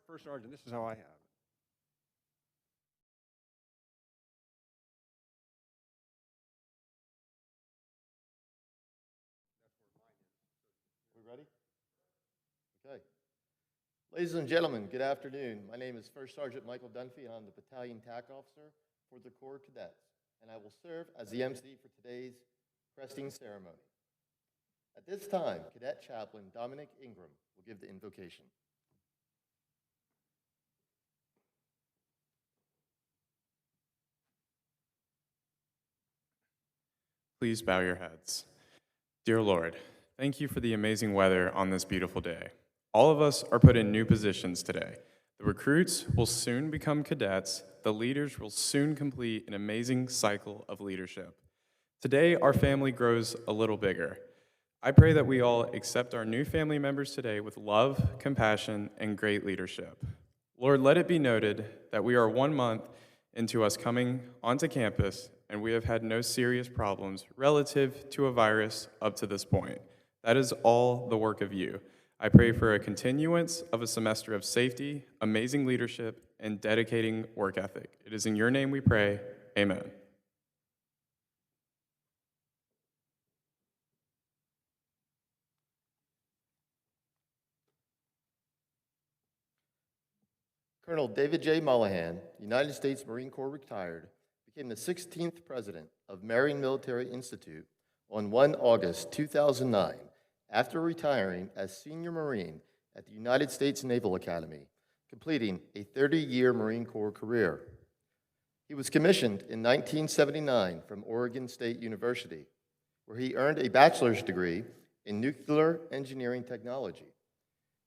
First Sergeant, this is how I have it. We ready? Okay. Ladies and gentlemen, good afternoon. My name is First Sergeant Michael Dunphy, and I'm the Battalion TAC Officer for the Corps Cadets, and I will serve as the MC for today's cresting ceremony. At this time, Cadet Chaplain Dominic Ingram will give the invocation. Please bow your heads. Dear Lord, thank you for the amazing weather on this beautiful day. All of us are put in new positions today. The recruits will soon become cadets. The leaders will soon complete an amazing cycle of leadership. Today, our family grows a little bigger. I pray that we all accept our new family members today with love, compassion, and great leadership. Lord, let it be noted that we are 1 month into us coming onto campus, and we have had no serious problems relative to a virus up to this point. That is all the work of you. I pray for a continuance of a semester of safety, amazing leadership, and dedicating work ethic. It is in your name we pray. Amen. Colonel David J. Mollahan, United States Marine Corps retired, became the 16th president of Marion Military Institute on 1 August 2009 after retiring as senior Marine at the United States Naval Academy, completing a 30-year Marine Corps career. He was commissioned in 1979 from Oregon State University, where he earned a bachelor's degree in nuclear engineering technology.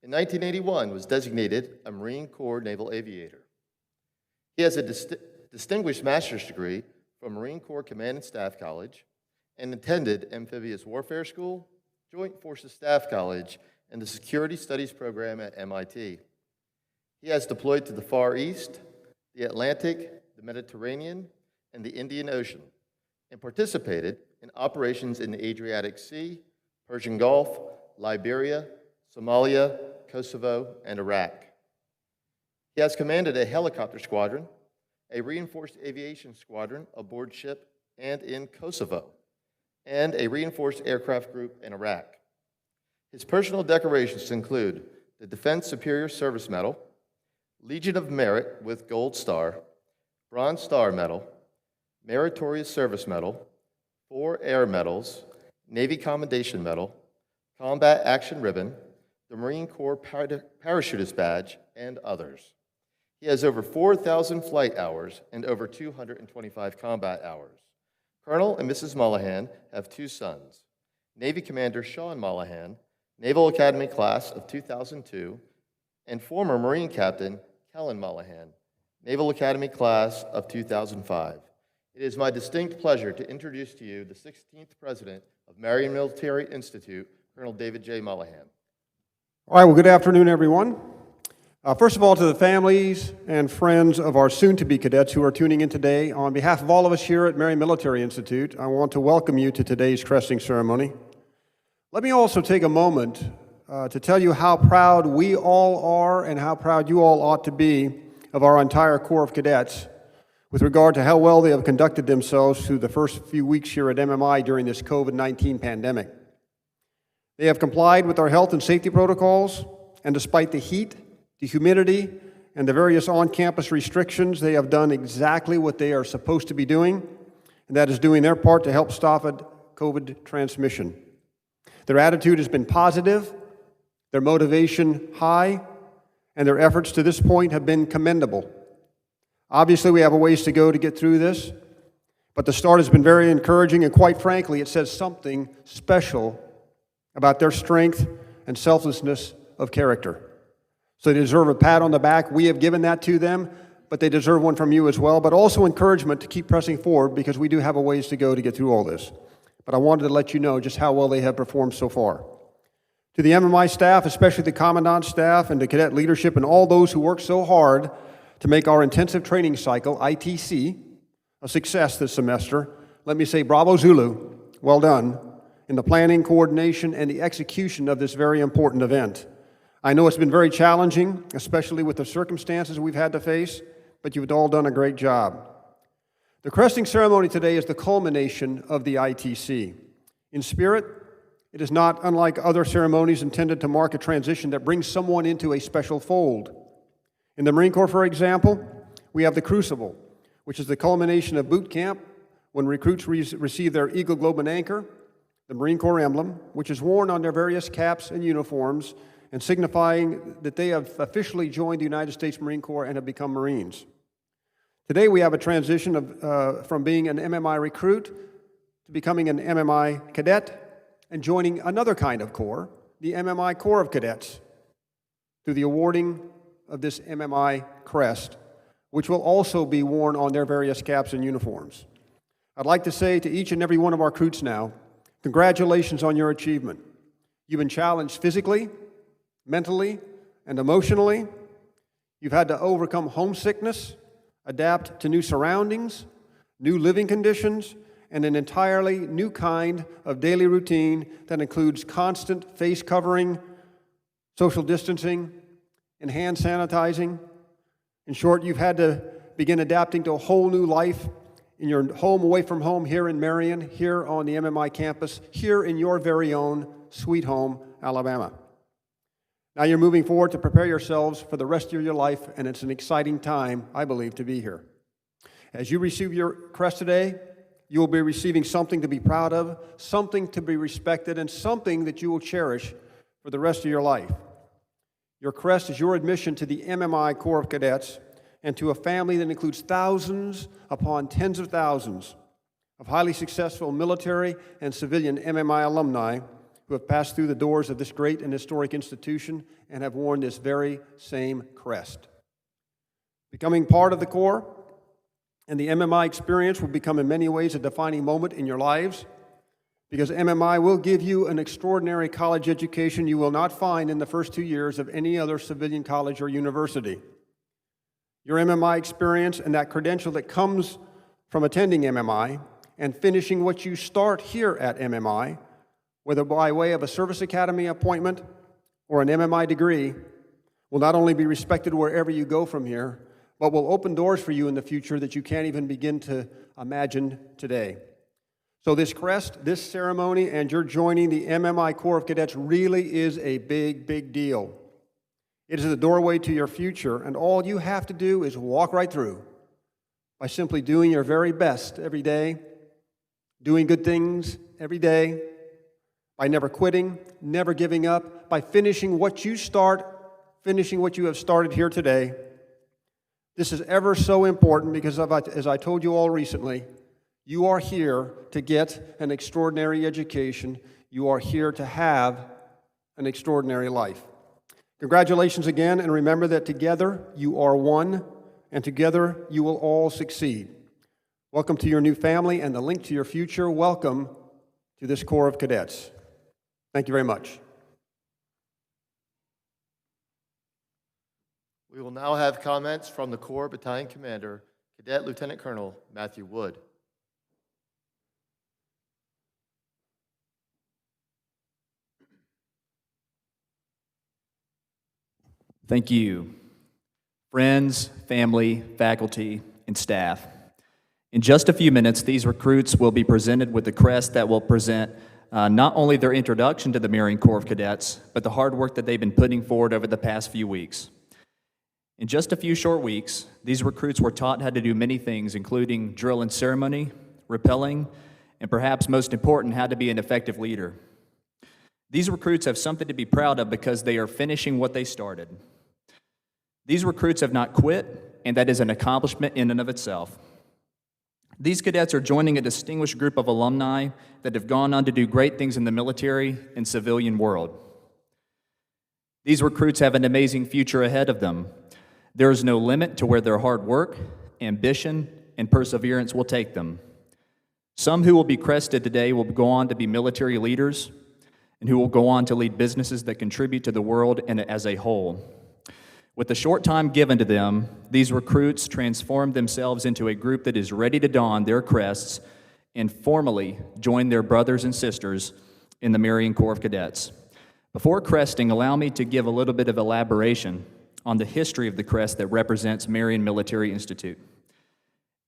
In 1981, was designated a Marine Corps Naval Aviator. He has a distinguished master's degree from Marine Corps Command and Staff College and attended Amphibious Warfare School, Joint Forces Staff College, and the Security Studies program at MIT. He has deployed to the Far East, the Atlantic, the Mediterranean, and the Indian Ocean, and participated in operations in the Adriatic Sea, Persian Gulf, Liberia, Somalia, Kosovo, and Iraq. He has commanded a helicopter squadron, a reinforced aviation squadron aboard ship and in Kosovo, and a reinforced aircraft group in Iraq. His personal decorations include the Defense Superior Service Medal, Legion of Merit with Gold Star, Bronze Star Medal, Meritorious Service Medal, 4 Air Medals, Navy Commendation Medal, Combat Action Ribbon, the Marine Corps Parachutist Badge, and others. He has over 4,000 flight hours and over 225 combat hours. Colonel and Mrs. Mollahan have 2 sons, Navy Commander Sean Mollahan, Naval Academy Class of 2002, and former Marine Captain Kellen Mollahan, Naval Academy Class of 2005. It is my distinct pleasure to introduce to you the 16th President of Marion Military Institute, Colonel David J. Mollahan. All right, well, good afternoon, everyone. First of all, to the families and friends of our soon-to-be cadets who are tuning in today, on behalf of all of us here at Marion Military Institute, I want to welcome you to today's cresting ceremony. Let me also take a moment to tell you how proud we all are and how proud you all ought to be of our entire Corps of Cadets with regard to how well they have conducted themselves through the first few weeks here at MMI during this COVID-19 pandemic. They have complied with our health and safety protocols, and despite the heat, the humidity, and the various on-campus restrictions, they have done exactly what they are supposed to be doing, and that is doing their part to help stop COVID transmission. Their attitude has been positive, their motivation high, and their efforts to this point have been commendable. Obviously, we have a ways to go to get through this, but the start has been very encouraging, and quite frankly, it says something special about their strength and selflessness of character. So they deserve a pat on the back. We have given that to them, but they deserve one from you as well, but also encouragement to keep pressing forward because we do have a ways to go to get through all this. But I wanted to let you know just how well they have performed so far. To the MMI staff, especially the Commandant's staff and the cadet leadership and all those who work so hard to make our intensive training cycle, ITC, a success this semester, let me say bravo Zulu, well done, in the planning, coordination, and the execution of this very important event. I know it's been very challenging, especially with the circumstances we've had to face, but you've all done a great job. The cresting ceremony today is the culmination of the ITC. In spirit, it is not unlike other ceremonies intended to mark a transition that brings someone into a special fold. In the Marine Corps, for example, we have the Crucible, which is the culmination of boot camp when recruits receive their Eagle Globe and Anchor, the Marine Corps emblem, which is worn on their various caps and uniforms, and signifying that they have officially joined the United States Marine Corps and have become Marines. Today we have a transition from being an MMI recruit to becoming an MMI cadet and joining another kind of corps, the MMI Corps of Cadets, through the awarding of this MMI Crest, which will also be worn on their various caps and uniforms. I'd like to say to each and every one of our recruits now, congratulations on your achievement. You've been challenged physically, mentally, and emotionally. You've had to overcome homesickness, adapt to new surroundings, new living conditions, and an entirely new kind of daily routine that includes constant face covering, social distancing, and hand sanitizing. In short, you've had to begin adapting to a whole new life in your home away from home here in Marion, here on the MMI campus, here in your very own sweet home, Alabama. Now you're moving forward to prepare yourselves for the rest of your life, and it's an exciting time, I believe, to be here. As you receive your crest today, you will be receiving something to be proud of, something to be respected, and something that you will cherish for the rest of your life. Your crest is your admission to the MMI Corps of Cadets and to a family that includes thousands upon tens of thousands of highly successful military and civilian MMI alumni who have passed through the doors of this great and historic institution and have worn this very same crest. Becoming part of the Corps and the MMI experience will become in many ways a defining moment in your lives, because MMI will give you an extraordinary college education you will not find in the first 2 years of any other civilian college or university. Your MMI experience and that credential that comes from attending MMI and finishing what you start here at MMI, whether by way of a service academy appointment or an MMI degree, will not only be respected wherever you go from here, but will open doors for you in the future that you can't even begin to imagine today. So this crest, this ceremony, and your joining the MMI Corps of Cadets really is a big, big deal. It is the doorway to your future, and all you have to do is walk right through by simply doing your very best every day, doing good things every day, by never quitting, never giving up, by finishing what you have started here today. This is ever so important because, as I told you all recently, you are here to get an extraordinary education. You are here to have an extraordinary life. Congratulations again, and remember that together you are one, and together you will all succeed. Welcome to your new family and the link to your future. Welcome to this Corps of Cadets. Thank you very much. We will now have comments from the Corps Battalion Commander, Cadet Lieutenant Colonel Matthew Wood. Thank you. Friends, family, faculty, and staff. In just a few minutes, these recruits will be presented with the crest that will present not only their introduction to the Marion Corps of Cadets, but the hard work that they've been putting forward over the past few weeks. In just a few short weeks, these recruits were taught how to do many things, including drill and ceremony, rappelling, and perhaps most important, how to be an effective leader. These recruits have something to be proud of because they are finishing what they started. These recruits have not quit, and that is an accomplishment in and of itself. These cadets are joining a distinguished group of alumni that have gone on to do great things in the military and civilian world. These recruits have an amazing future ahead of them. There is no limit to where their hard work, ambition, and perseverance will take them. Some who will be crested today will go on to be military leaders and who will go on to lead businesses that contribute to the world and as a whole. With the short time given to them, these recruits transform themselves into a group that is ready to don their crests and formally join their brothers and sisters in the Marion Corps of Cadets. Before cresting, allow me to give a little bit of elaboration on the history of the crest that represents Marion Military Institute.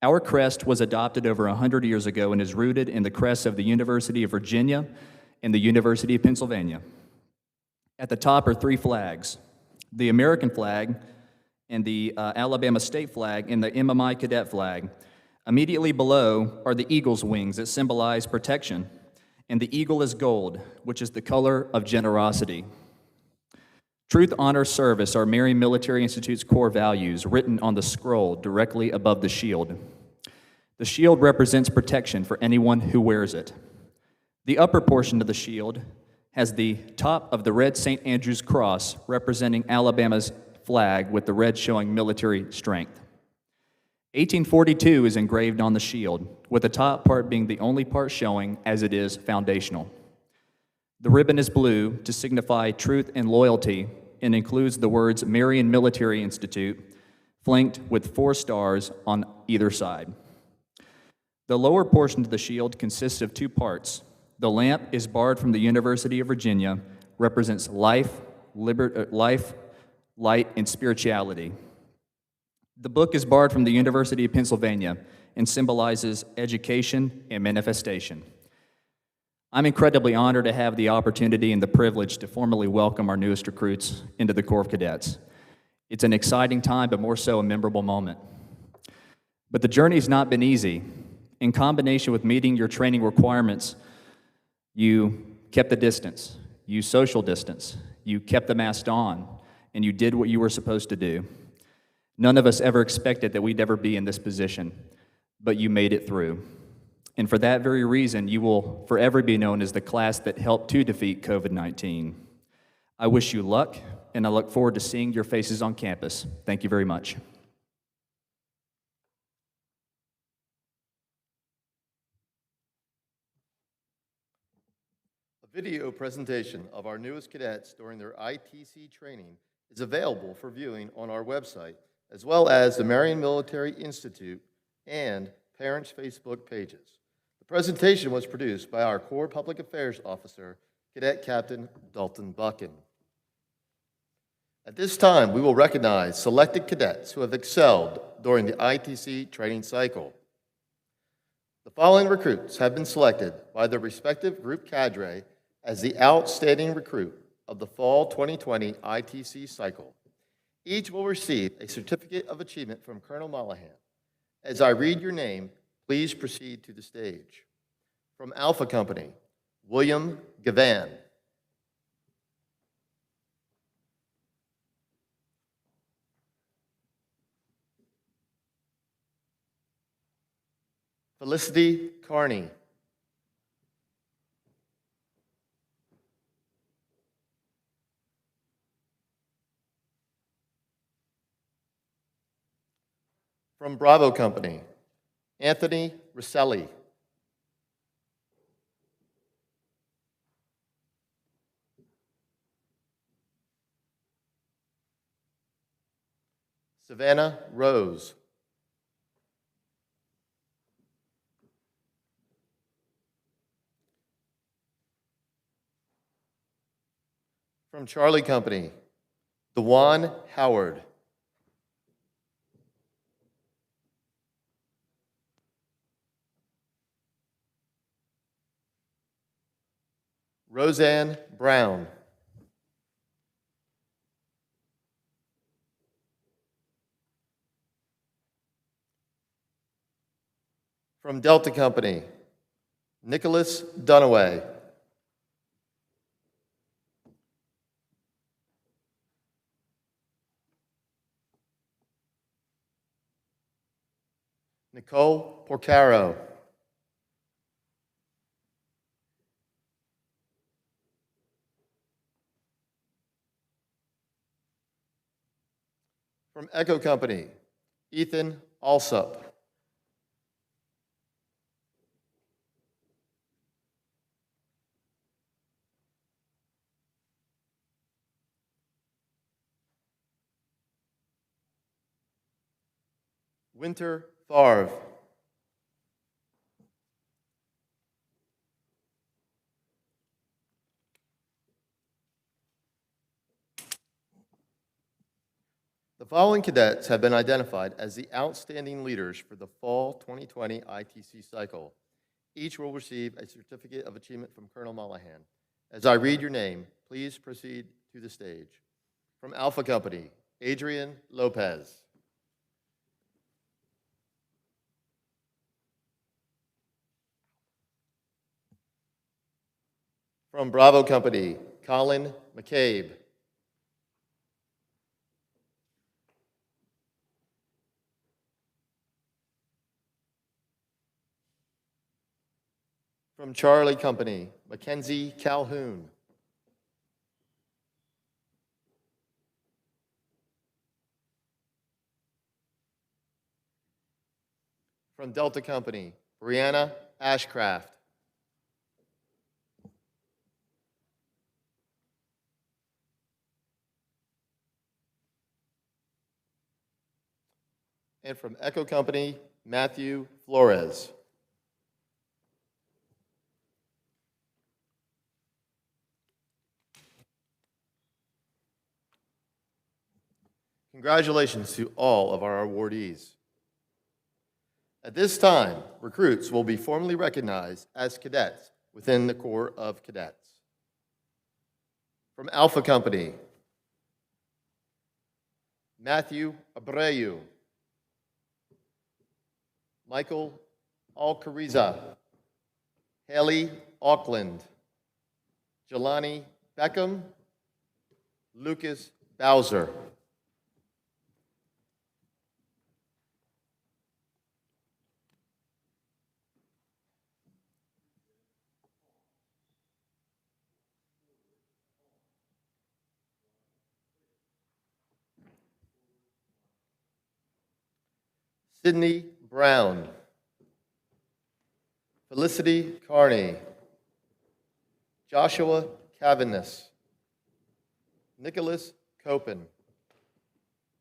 Our crest was adopted over 100 years ago and is rooted in the crests of the University of Virginia and the University of Pennsylvania. At the top are three flags: the American flag and the Alabama state flag and the MMI cadet flag. Immediately below are the eagle's wings that symbolize protection, and the eagle is gold, which is the color of generosity. Truth, honor, service are Marion Military Institute's core values, written on the scroll directly above the shield. The shield represents protection for anyone who wears it. The upper portion of the shield has the top of the red St. Andrew's cross representing Alabama's flag, with the red showing military strength. 1842 is engraved on the shield, with the top part being the only part showing, as it is foundational. The ribbon is blue to signify truth and loyalty and includes the words Marion Military Institute, flanked with 4 stars on either side. The lower portion of the shield consists of 2 parts. The lamp is borrowed from the University of Virginia, represents life, light, and spirituality. The book is borrowed from the University of Pennsylvania and symbolizes education and manifestation. I'm incredibly honored to have the opportunity and the privilege to formally welcome our newest recruits into the Corps of Cadets. It's an exciting time, but more so a memorable moment. But the journey's not been easy. In combination with meeting your training requirements, you kept the distance, you social distance, you kept the mask on, and you did what you were supposed to do. None of us ever expected that we'd ever be in this position, but you made it through. And for that very reason, you will forever be known as the class that helped to defeat COVID-19. I wish you luck, and I look forward to seeing your faces on campus. Thank you very much. A video presentation of our newest cadets during their ITC training is available for viewing on our website, as well as the Marion Military Institute and Parents' Facebook pages. The presentation was produced by our Corps Public Affairs Officer, Cadet Captain Dalton Buchan. At this time, we will recognize selected cadets who have excelled during the ITC training cycle. The following recruits have been selected by their respective group cadre as the outstanding recruit of the Fall 2020 ITC cycle. Each will receive a certificate of achievement from Colonel Mollahan. As I read your name, please proceed to the stage. From Alpha Company, William Gavan. Felicity Carney. From Bravo Company, Anthony Rosselli. Savannah Rose. From Charlie Company, Dewan Howard. Roseanne Brown. From Delta Company, Nicholas Dunaway. Nicole Porcaro. From Echo Company, Ethan Alsup. Winter Favre. The following cadets have been identified as the outstanding leaders for the fall 2020 ITC cycle. Each will receive a certificate of achievement from Colonel Mollahan. As I read your name, please proceed to the stage. From Alpha Company, Adrian Lopez. From Bravo Company, Colin McCabe. From Charlie Company, Mackenzie Calhoun. From Delta Company, Brianna Ashcraft. And from Echo Company, Matthew Flores. Congratulations to all of our awardees. At this time, recruits will be formally recognized as cadets within the Corps of Cadets. From Alpha Company, Matthew Abreu, Michael Alcariza, Haley Auckland, Jelani Beckham, Lucas Bowser. Sydney Brown, Felicity Carney, Joshua Cavanis, Nicholas Copen,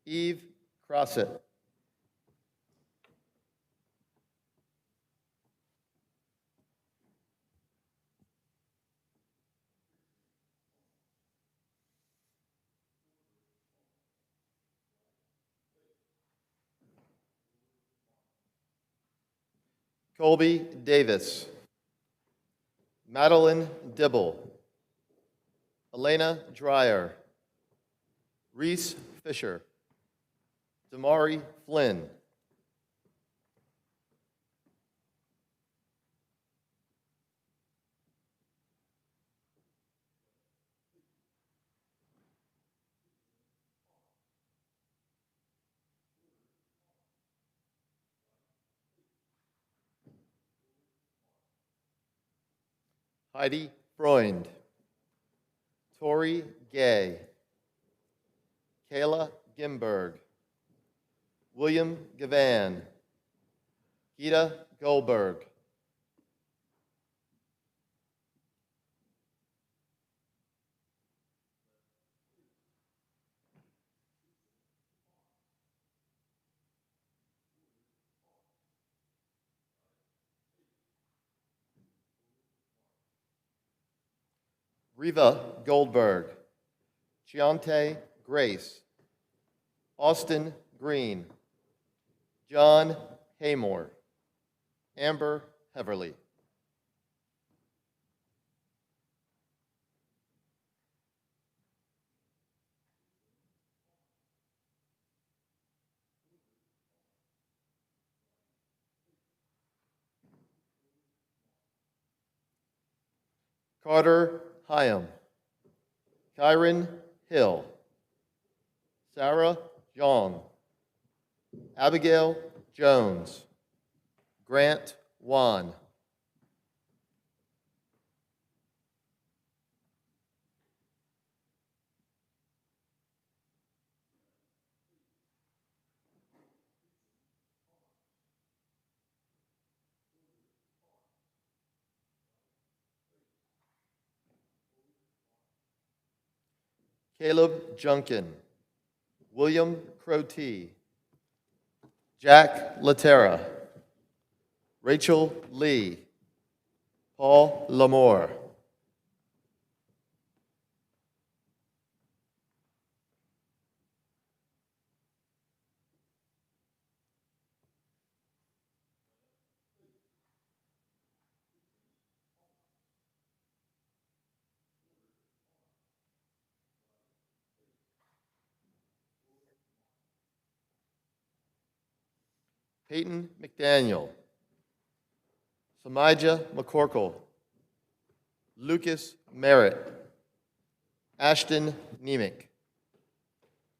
Eve Crossett, Colby Davis, Madeline Dibble, Elena Dreyer, Reese Fisher, Damari Flynn, Heidi Freund, Tori Gay, Kayla Gimberg, William Gavan, Gita Goldberg, Riva Goldberg, Chiante Grace, Austin Green, John Haymore, Amber Heverly. Carter Hyam, Kyron Hill, Sarah Jong, Abigail Jones, Grant Wan, Caleb Junkin, William Crotee, Jack Laterra, Rachel Lee, Paul Lamore. Peyton McDaniel, Samijah McCorkle, Lucas Merritt, Ashton Nemick,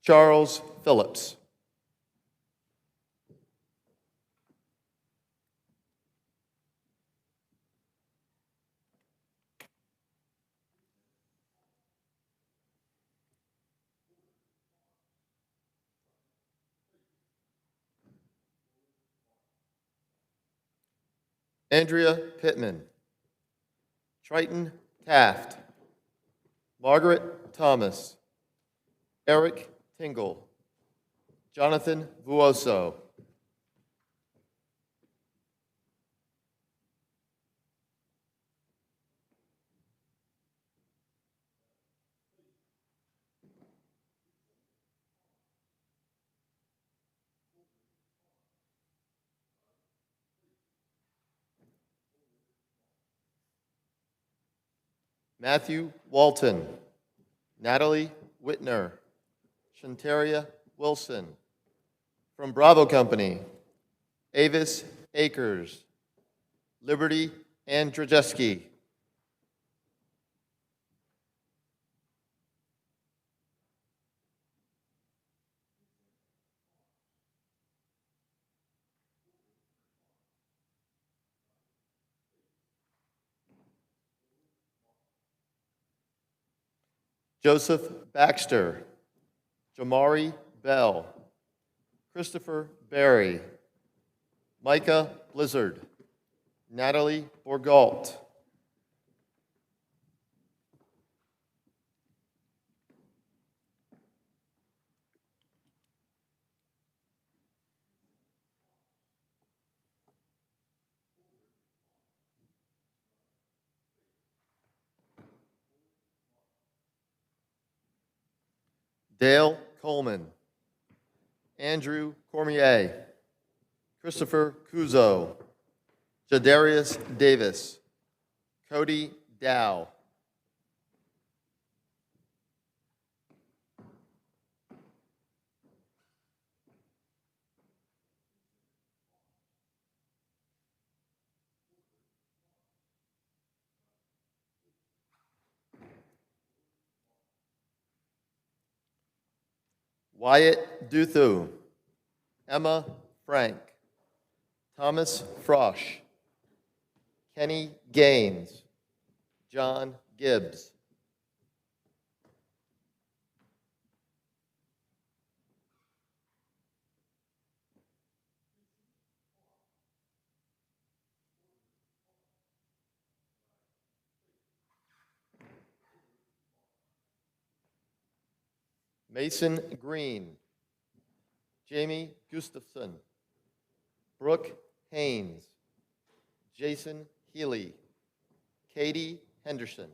Charles Phillips. Andrea Pittman, Triton Taft, Margaret Thomas, Eric Tingle, Jonathan Vuoso, Matthew Walton, Natalie Whitner, Shantaria Wilson. From Bravo Company, Avis Akers, Liberty Andrzejewski. Joseph Baxter, Jamari Bell, Christopher Berry, Micah Blizzard, Natalie Borgault. Dale Coleman, Andrew Cormier, Christopher Kuzo, Jadarius Davis, Cody Dow. Wyatt Duthu, Emma Frank, Thomas Frosch, Kenny Gaines, John Gibbs. Mason Green, Jamie Gustafson, Brooke Haynes, Jason Healy, Katie Henderson.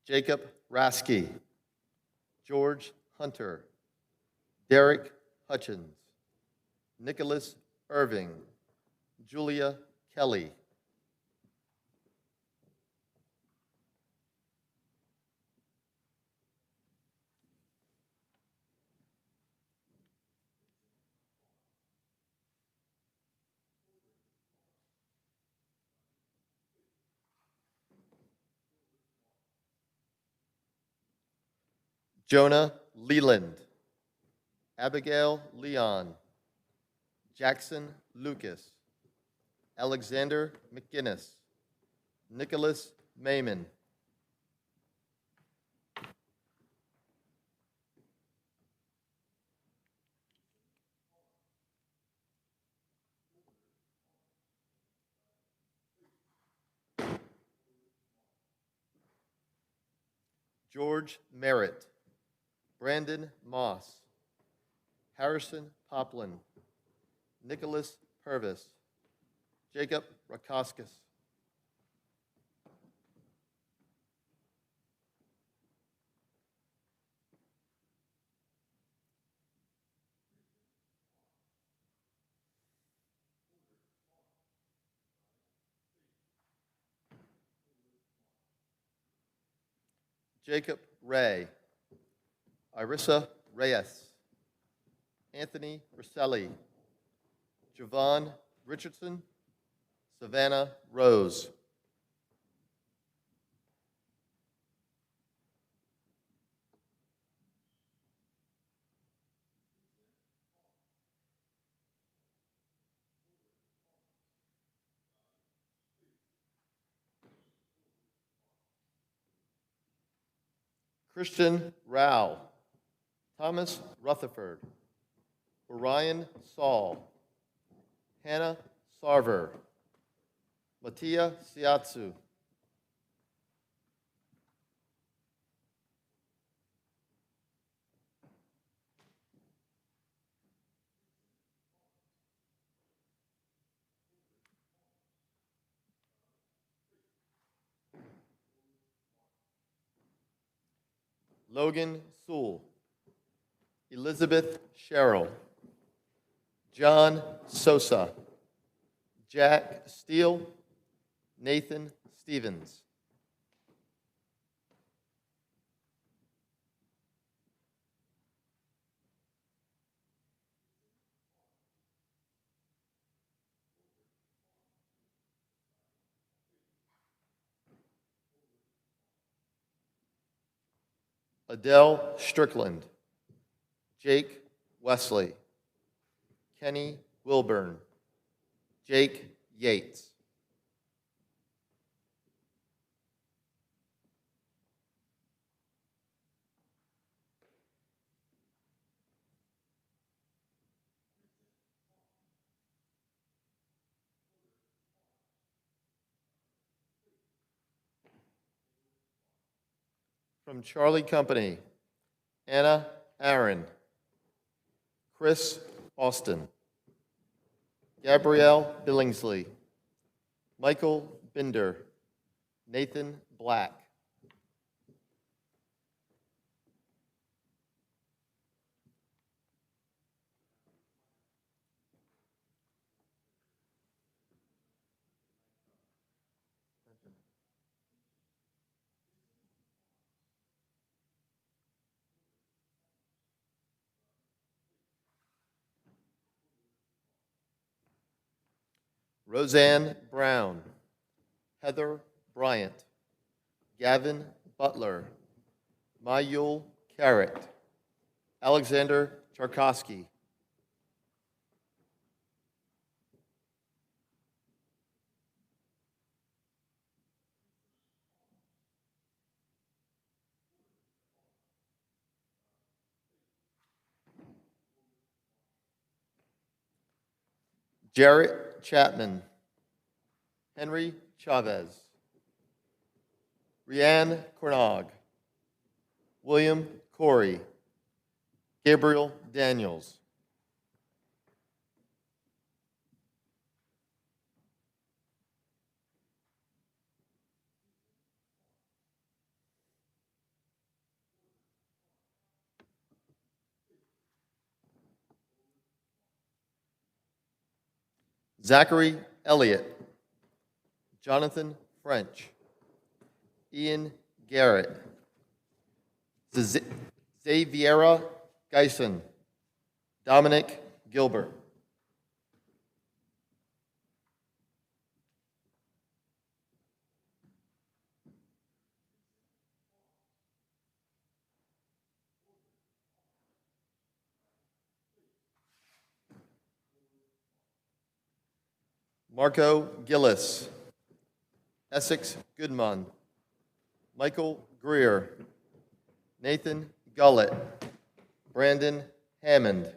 Jacob Rasky, George Hunter, Derek Hutchins, Nicholas Irving, Julia Kelly. Jonah Leland, Abigail Leon, Jackson Lucas, Alexander McGinnis, Nicholas Mayman. George Merritt, Brandon Moss, Harrison Poplin, Nicholas Purvis, Jacob Rakoskis. Jacob Ray, Irissa Reyes, Anthony Rosselli, Javon Richardson, Savannah Rose. Christian Rao, Thomas Rutherford, Orion Saul, Hannah Sarver, Mattia Siatsu, Logan Sewell, Elizabeth Sherrill, John Sosa, Jack Steele, Nathan Stevens. Adele Strickland, Jake Wesley, Kenny Wilburn, Jake Yates. From Charlie Company, Anna Aaron, Chris Austin, Gabrielle Billingsley, Michael Binder, Nathan Black. Roseanne Brown, Heather Bryant, Gavin Butler, Mayul Carrot, Alexander Charkowski, Jarrett Chapman, Henry Chavez, Rianne Cornog, William Corey, Gabriel Daniels. Zachary Elliott, Jonathan French, Ian Garrett, Xaviera Geisen, Dominic Gilbert. Marco Gillis, Essex Goodman, Michael Greer, Nathan Gullett, Brandon Hammond.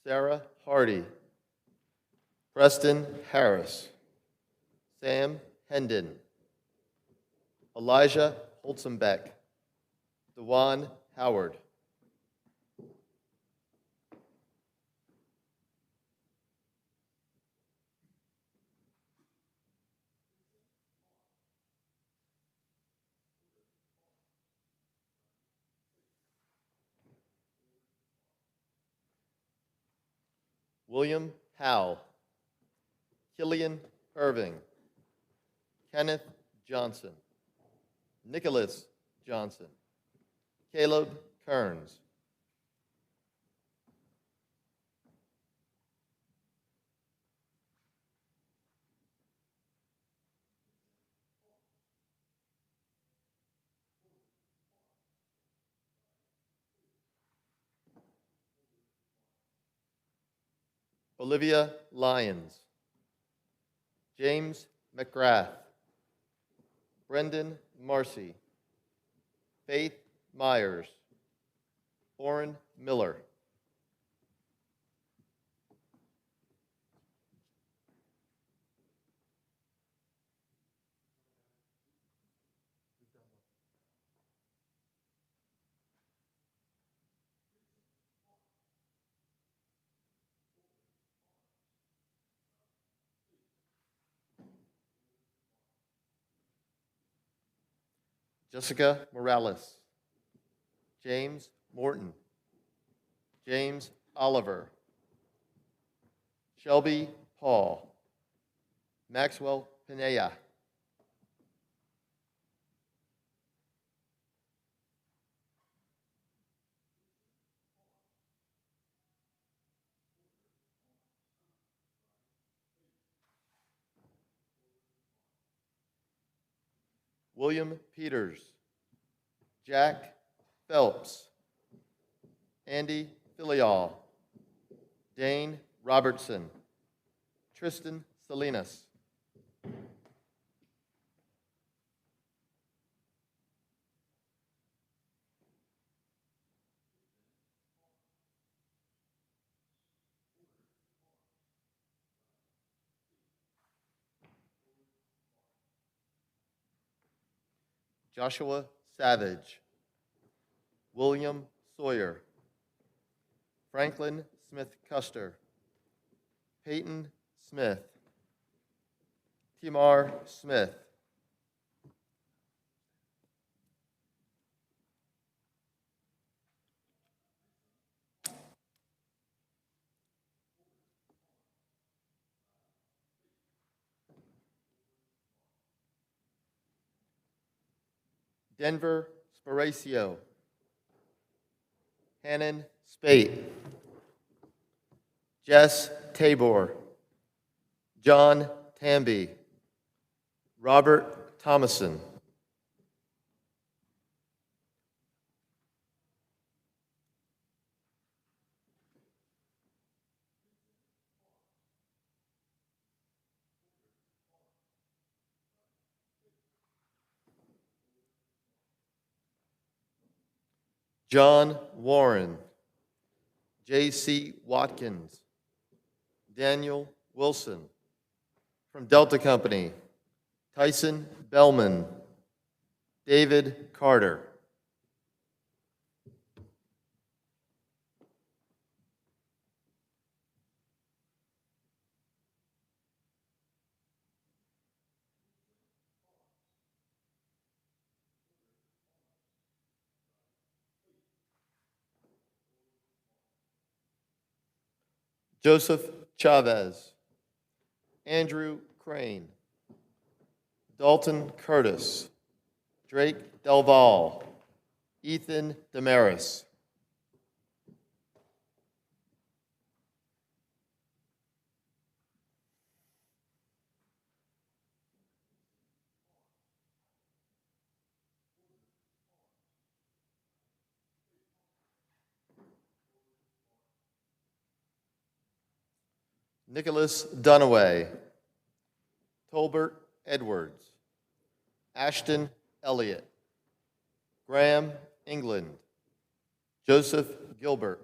Sarah Hardy, Preston Harris, Sam Hendon, Elijah Holzenbeck, Dewan Howard. William Howe, Killian Irving, Kenneth Johnson, Nicholas Johnson, Caleb Kearns, Olivia Lyons, James McGrath, Brendan Marcy, Faith Myers, Orrin Miller, Jessica Morales, James Morton, James Oliver, Shelby Paul, Maxwell Pineda, William Peters, Jack Phelps, Andy Filial, Dane Robertson, Tristan Salinas, Joshua Savage, William Sawyer, Franklin Smith Custer, Peyton Smith, Timar Smith, Denver Sparacio, Hannon Spate, Jess Tabor, John Tamby, Robert Thomason, John Warren, J.C. Watkins, Daniel Wilson. From Delta Company, Tyson Bellman, David Carter. Joseph Chavez, Andrew Crane, Dalton Curtis, Drake Delval, Ethan Damaris. Nicholas Dunaway, Tolbert Edwards, Ashton Elliott, Graham England, Joseph Gilbert,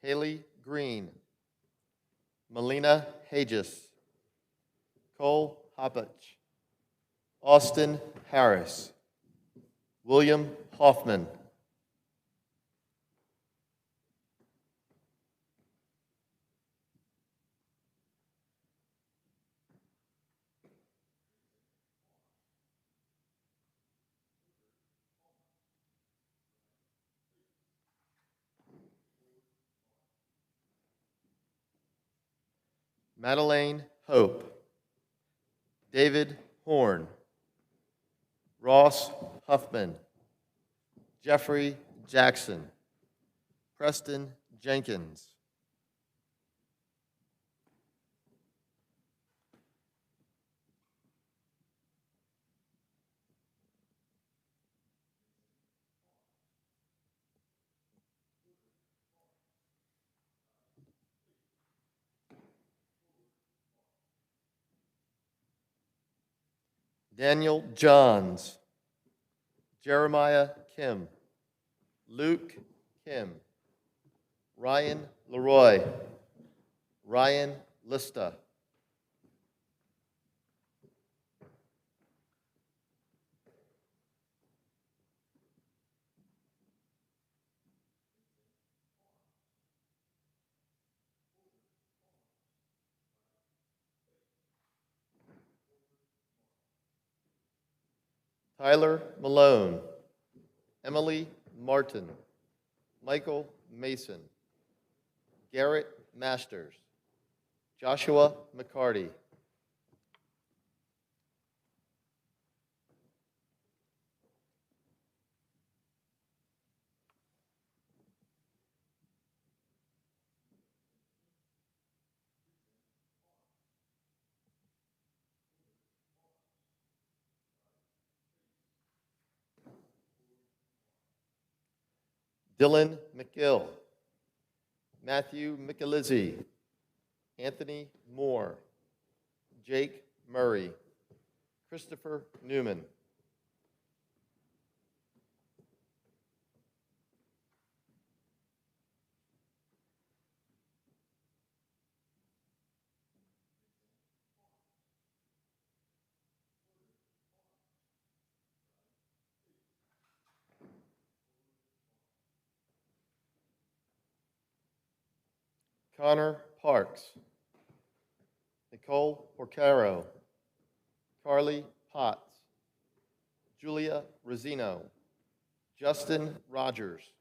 Haley Green, Melina Hages, Cole Hoppich, Austin Harris, William Hoffman, Madeleine Hope, David Horn, Ross Huffman, Jeffrey Jackson, Preston Jenkins, Daniel Johns, Jeremiah Kim, Luke Kim, Ryan Leroy, Ryan Lista, Tyler Malone, Emily Martin, Michael Mason, Garrett Masters, Joshua McCarty, Dylan McGill, Matthew McAlizzi, Anthony Moore, Jake Murray, Christopher Newman, Connor Parks, Nicole Porcaro, Carly Potts, Julia Rosino, Justin Rogers,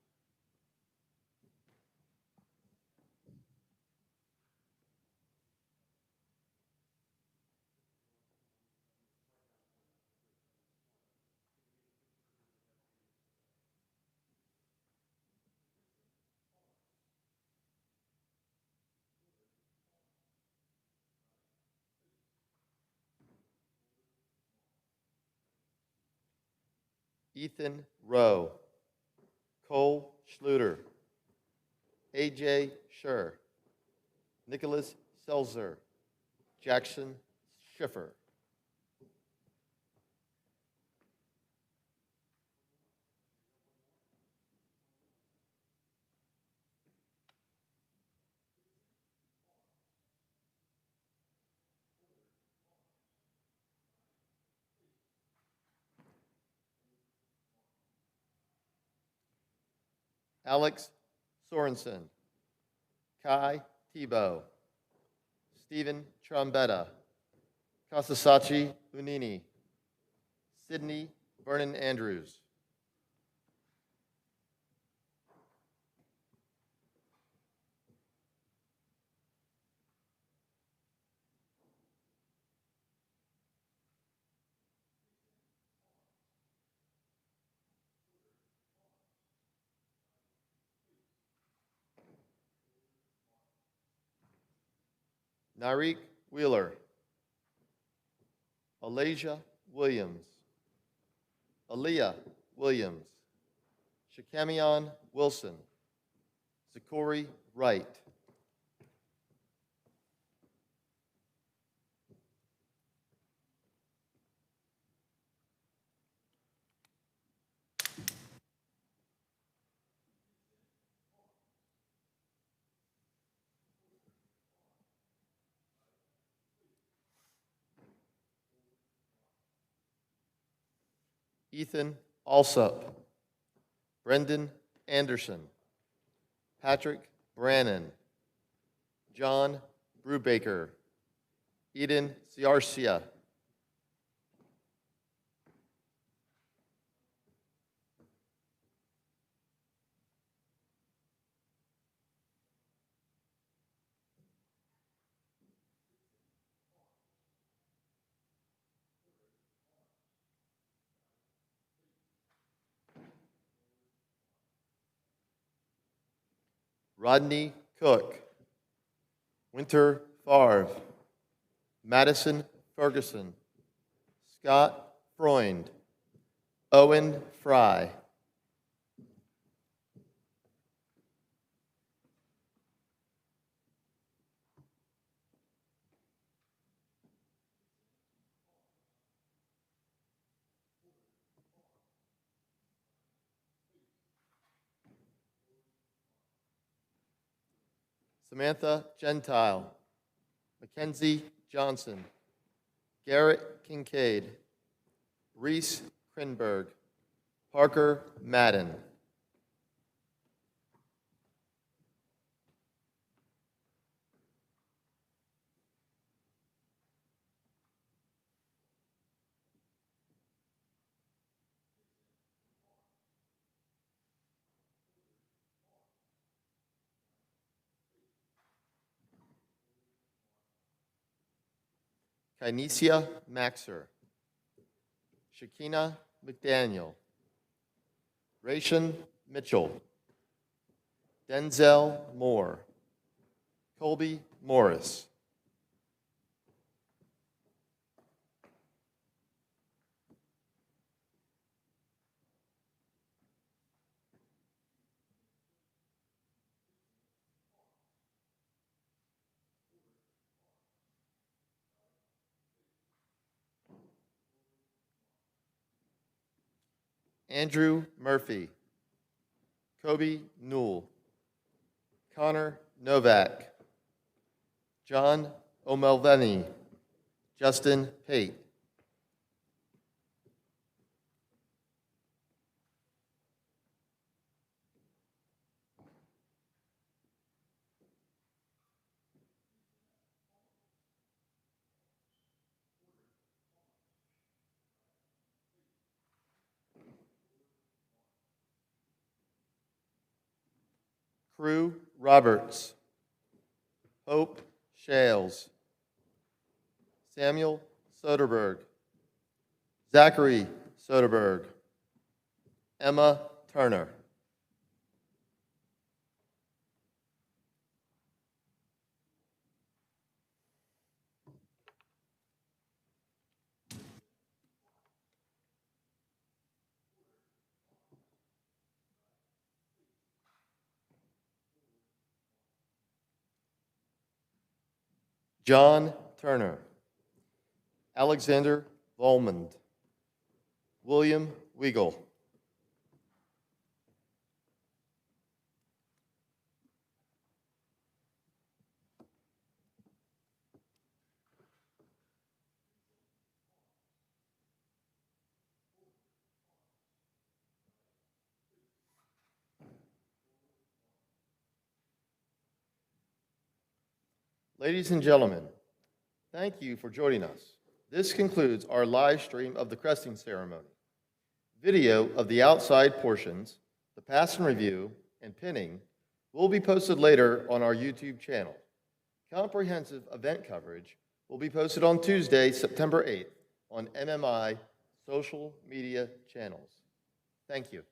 Ethan Rowe, Cole Schluter, AJ Scher, Nicholas Selzer, Jackson Schiffer, Alex Sorensen, Kai Tebow, Stephen Trombetta, Kasasachi Unini, Sydney Vernon Andrews, Narik Wheeler, Alasia Williams, Aaliyah Williams, Shakamion Wilson, Zachary Wright, Ethan Alsup, Brendan Anderson, Patrick Brannon, John Brubaker, Eden Ciarcia, Rodney Cook, Winter Favre, Madison Ferguson, Scott Freund, Owen Fry. Samantha Gentile, Mackenzie Johnson, Garrett Kincaid, Reese Krinberg, Parker Madden. Kinesia Maxer, Shakina McDaniel, Rayshon Mitchell, Denzel Moore, Colby Morris. Andrew Murphy, Kobe Newell, Connor Novak, John O'Melveny, Justin Pate. Crew Roberts, Hope Shales, Samuel Soderberg, Zachary Soderberg, Emma Turner. John Turner, Alexander Volmond, William Weigel. Ladies and gentlemen, thank you for joining us. This concludes our live stream of the cresting ceremony. Video of the outside portions, the pass and review, and pinning will be posted later on our YouTube channel. Comprehensive event coverage will be posted on Tuesday, September 8th on MMI social media channels. Thank you.